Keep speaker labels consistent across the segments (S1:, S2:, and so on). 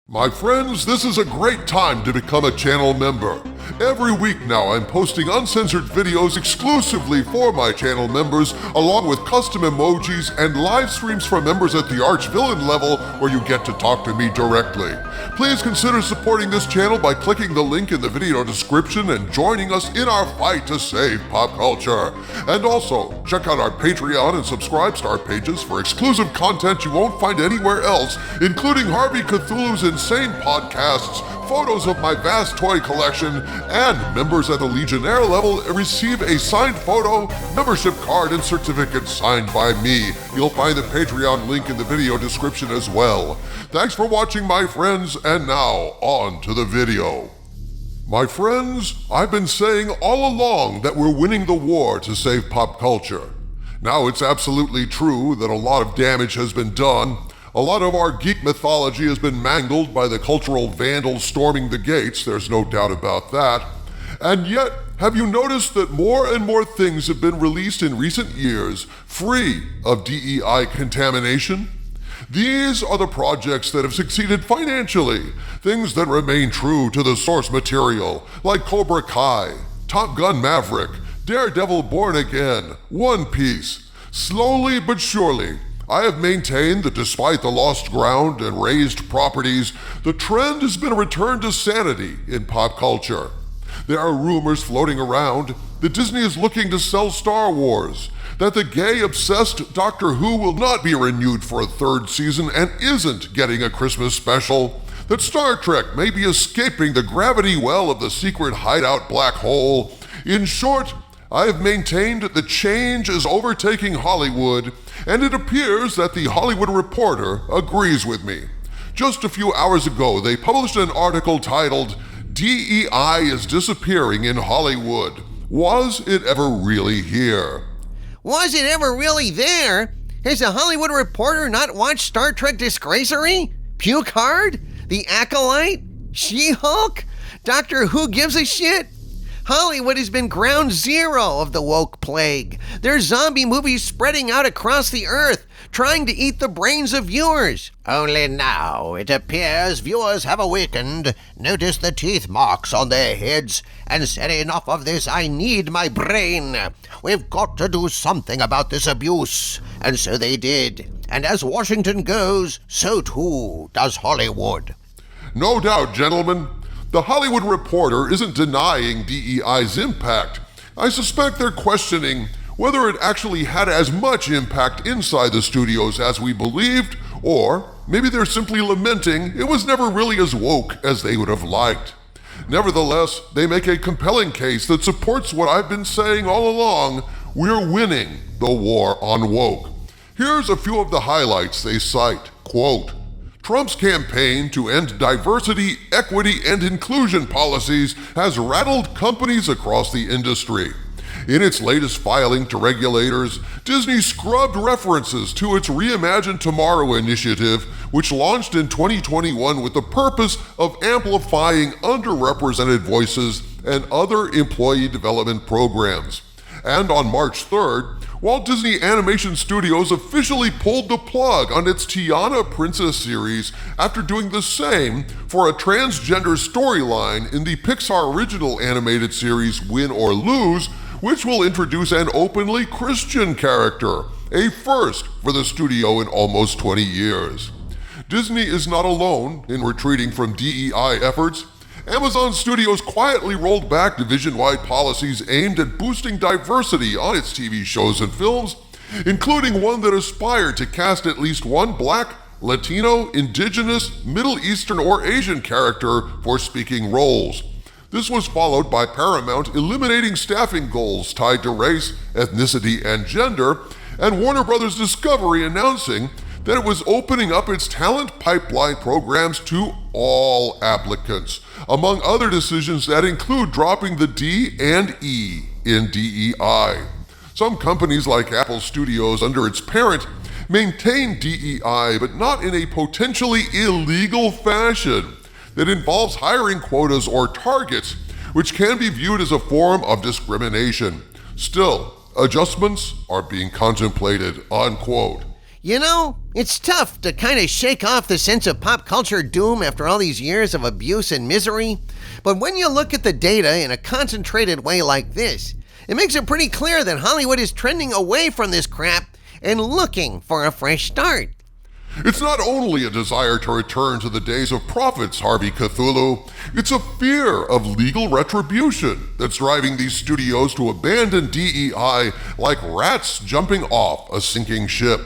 S1: My friends, this is a great time to become a channel member. Every week now I'm posting uncensored videos exclusively for my channel members, along with custom emojis and live streams for members at the arch-villain level where you get to talk to me directly. Please consider supporting this channel by clicking the link in the video description and joining us in our fight to save pop culture. And also, check out our Patreon and Subscribe-Star pages for exclusive content you won't find anywhere else, including Harvey Cthulhu's insane podcasts, photos of my vast toy collection, and members at the Legionnaire level receive a signed photo, membership card, and certificate signed by me. You'll find the Patreon link in the video description as well. Thanks for watching, my friends, and now on to the video. My friends, I've been saying all along that we're winning the war to save pop culture. Now it's absolutely true that a lot of damage has been done. A lot of our geek mythology has been mangled by the cultural vandals storming the gates, there's no doubt about that. And yet, have you noticed that more and more things have been released in recent years free of DEI contamination? These are the projects that have succeeded financially, things that remain true to the source material, like Cobra Kai, Top Gun Maverick, Daredevil Born Again, One Piece. Slowly but surely, I have maintained that despite the lost ground and razed properties, the trend has been a return to sanity in pop culture. There are rumors floating around that Disney is looking to sell Star Wars, that the gay-obsessed Doctor Who will not be renewed for a third season and isn't getting a Christmas special, that Star Trek may be escaping the gravity well of the secret hideout black hole. In short, I have maintained that change is overtaking Hollywood, and it appears that the Hollywood Reporter agrees with me. Just a few hours ago, they published an article titled, "DEI is disappearing in Hollywood. Was it ever really here?"
S2: Was it ever really there? Has the Hollywood Reporter not watched Star Trek Disgracery? Puke Hard? The Acolyte? She-Hulk? Doctor Who gives a shit? Hollywood has been ground zero of the woke plague. There's zombie movies spreading out across the earth, trying to eat the brains of viewers. Only now, it appears viewers have awakened, noticed the teeth marks on their heads, and said, "Enough of this, I need my brain. We've got to do something about this abuse." And so they did. And as Washington goes, so too does Hollywood.
S1: No doubt, gentlemen. The Hollywood Reporter isn't denying DEI's impact. I suspect they're questioning whether it actually had as much impact inside the studios as we believed, or maybe they're simply lamenting it was never really as woke as they would have liked. Nevertheless, they make a compelling case that supports what I've been saying all along: we're winning the war on woke. Here's a few of the highlights they cite. Quote, "Trump's campaign to end diversity, equity, and inclusion policies has rattled companies across the industry. In its latest filing to regulators, Disney scrubbed references to its Reimagine Tomorrow initiative, which launched in 2021 with the purpose of amplifying underrepresented voices and other employee development programs. And on March 3rd, Walt Disney Animation Studios officially pulled the plug on its Tiana Princess series after doing the same for a transgender storyline in the Pixar original animated series Win or Lose, which will introduce an openly Christian character, a first for the studio in almost 20 years. Disney is not alone in retreating from DEI efforts. Amazon Studios quietly rolled back division-wide policies aimed at boosting diversity on its TV shows and films, including one that aspired to cast at least one Black, Latino, Indigenous, Middle Eastern, or Asian character for speaking roles. This was followed by Paramount eliminating staffing goals tied to race, ethnicity, and gender, and Warner Bros. Discovery announcing that it was opening up its talent pipeline programs to all applicants, among other decisions that include dropping the D and E in DEI. Some companies like Apple Studios under its parent maintain DEI, but not in a potentially illegal fashion that involves hiring quotas or targets, which can be viewed as a form of discrimination. Still, adjustments are being contemplated, unquote.
S2: You know, it's tough to kind of shake off the sense of pop culture doom after all these years of abuse and misery. But when you look at the data in a concentrated way like this, it makes it pretty clear that Hollywood is trending away from this crap and looking for a fresh start.
S1: It's not only a desire to return to the days of prophets, Harvey Cthulhu, it's a fear of legal retribution that's driving these studios to abandon DEI like rats jumping off a sinking ship.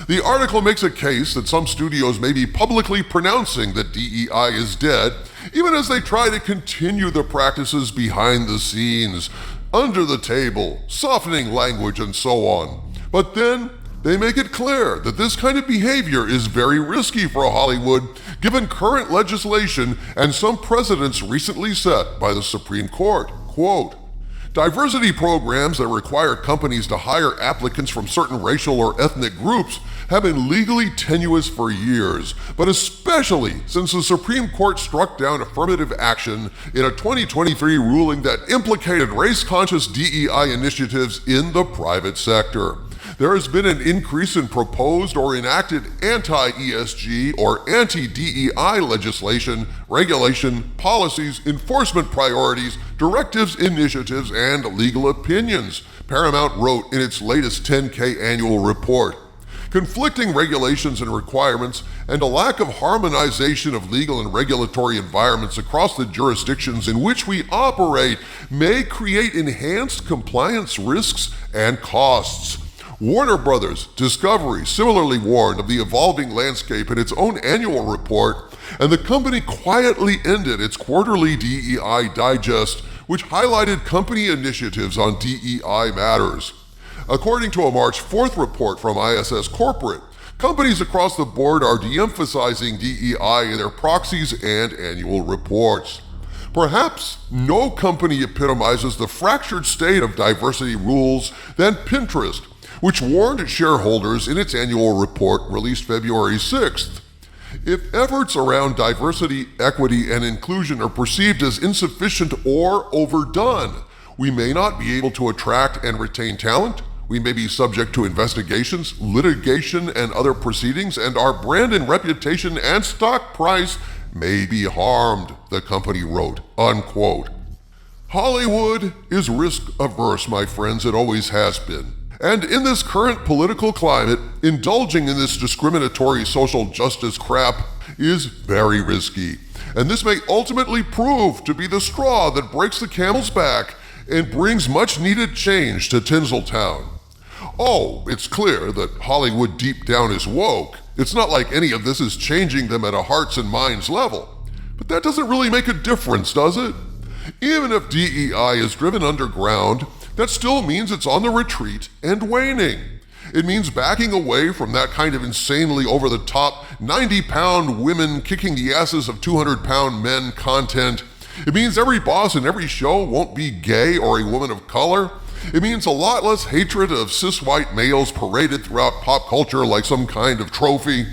S1: The article makes a case that some studios may be publicly pronouncing that DEI is dead, even as they try to continue the practices behind the scenes, under the table, softening language and so on. But then, they make it clear that this kind of behavior is very risky for Hollywood, given current legislation and some precedents recently set by the Supreme Court. Quote, diversity programs that require companies to hire applicants from certain racial or ethnic groups have been legally tenuous for years, but especially since the Supreme Court struck down affirmative action in a 2023 ruling that implicated race-conscious DEI initiatives in the private sector. There has been an increase in proposed or enacted anti-ESG or anti-DEI legislation, regulation, policies, enforcement priorities, directives, initiatives, and legal opinions, Paramount wrote in its latest 10K annual report. Conflicting regulations and requirements and a lack of harmonization of legal and regulatory environments across the jurisdictions in which we operate may create enhanced compliance risks and costs. Warner Brothers Discovery similarly warned of the evolving landscape in its own annual report, and the company quietly ended its quarterly DEI digest, which highlighted company initiatives on DEI matters. According to a March 4th report from ISS Corporate, companies across the board are de-emphasizing DEI in their proxies and annual reports. Perhaps no company epitomizes the fractured state of diversity rules than Pinterest, which warned its shareholders in its annual report released February 6th. If efforts around diversity, equity, and inclusion are perceived as insufficient or overdone, we may not be able to attract and retain talent, we may be subject to investigations, litigation, and other proceedings, and our brand and reputation and stock price may be harmed, the company wrote, unquote. Hollywood is risk-averse, my friends, it always has been. And in this current political climate, indulging in this discriminatory social justice crap is very risky. And this may ultimately prove to be the straw that breaks the camel's back and brings much needed change to Tinseltown. Oh, it's clear that Hollywood deep down is woke. It's not like any of this is changing them at a hearts and minds level. But that doesn't really make a difference, does it? Even if DEI is driven underground, that still means it's on the retreat and waning. It means backing away from that kind of insanely over-the-top 90-pound women kicking the asses of 200-pound men content. It means every boss in every show won't be gay or a woman of color. It means a lot less hatred of cis-white males paraded throughout pop culture like some kind of trophy.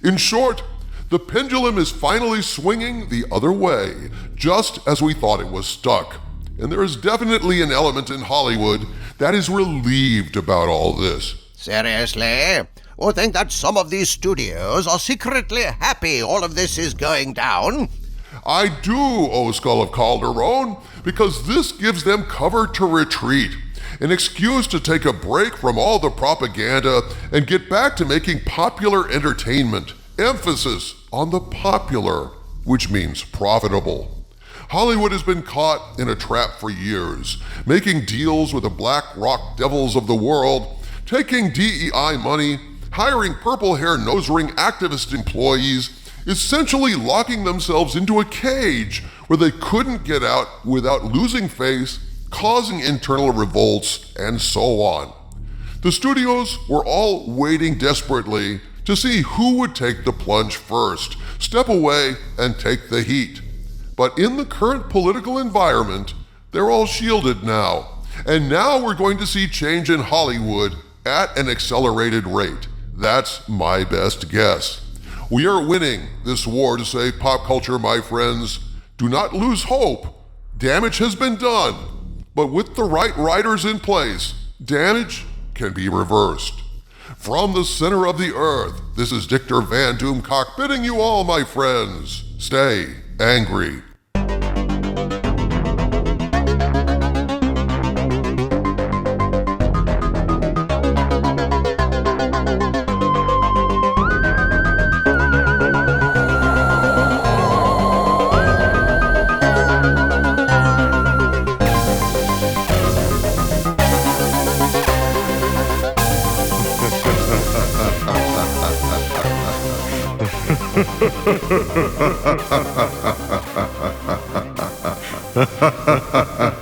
S1: In short, the pendulum is finally swinging the other way, just as we thought it was stuck. And there is definitely an element in Hollywood that is relieved about all this.
S2: Seriously? You think that some of these studios are secretly happy all of this is going down?
S1: I do, O Skull of Calderon, because this gives them cover to retreat, an excuse to take a break from all the propaganda and get back to making popular entertainment. Emphasis on the popular, which means profitable. Hollywood has been caught in a trap for years, making deals with the black rock devils of the world, taking DEI money, hiring purple-hair nose-ring activist employees, essentially locking themselves into a cage where they couldn't get out without losing face, causing internal revolts, and so on. The studios were all waiting desperately to see who would take the plunge first, step away, and take the heat. But in the current political environment, they're all shielded now. And now we're going to see change in Hollywood at an accelerated rate. That's my best guess. We are winning this war to save pop culture, my friends. Do not lose hope. Damage has been done. But with the right writers in place, damage can be reversed. From the center of the earth, this is Dictor Van Doomcock bidding you all, my friends, stay angry. Ha ha ha ha ha ha.